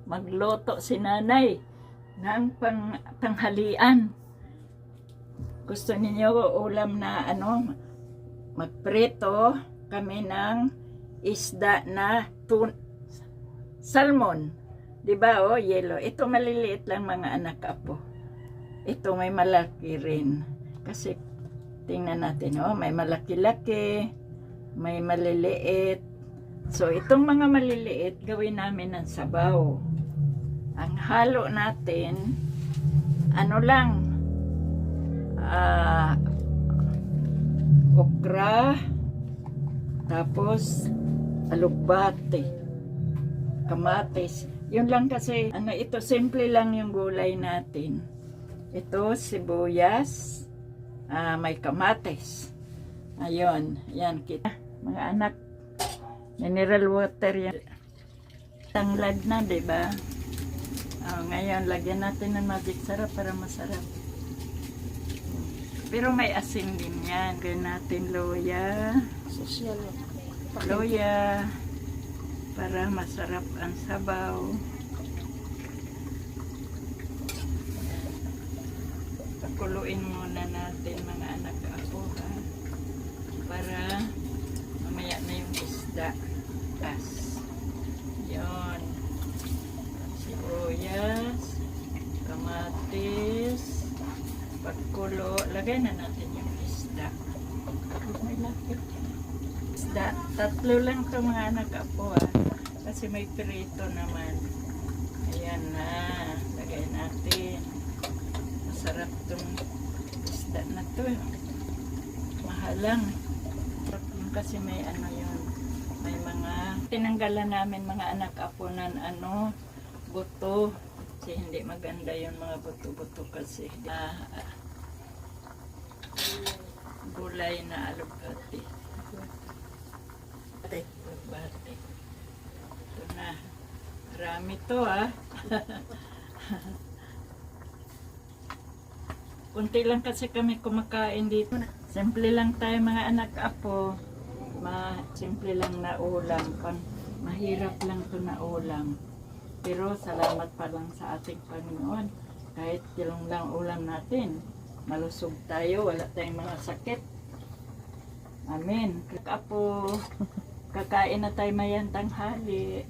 magluto si nanay ng tanghalian. Gusto ninyo ulam na magprito kami ng isda na salmon. Diba yellow. Ito maliliit lang mga anak apo. Ito may malaki rin. Kasi tingnan natin, may malaki-laki, may maliliit. So itong mga maliliit gawin namin ng sabaw. Ang halo natin okra, tapos alugbate, kamatis. Yun lang kasi ito simple lang yung gulay natin. Ito sibuyas, may kamatis. Ayun, yan kita. Mga anak, mineral water yan. Tanglad na, diba? Ngayon, lagyan natin ng magic sarap para masarap. Pero may asin din yan. Gawin natin loya. Loya. Para masarap ang sabaw. Pakuluin muna natin mga anak ako, ha? Para mamaya na yung isda. Yun. Sibuyas, kamatis, pagkulo. Lagay na natin yung isda. Isda. Tatlo lang ito mga anak ako, ha? Kasi may prito naman. Ayan na. Lagay natin. Masarap itong isda na ito. Mahal lang. Kasi may yun. May mga tinanggalan namin mga anak apo ng buto. Kasi hindi maganda yung mga buto-buto kasi. Gulay na alugbate. Alugbate. Ito na. Marami to, ha. Kunti lang kasi kami kumakain dito. Simple lang tayo mga anak apo. Simple lang na ulam. Mahirap lang to na ulam. Pero salamat pa lang sa ating Panginoon. Kahit yung lang ulam natin. Malusog tayo. Wala tayong mga sakit. Amen. Apo, kakain na tayo mayang tanghali.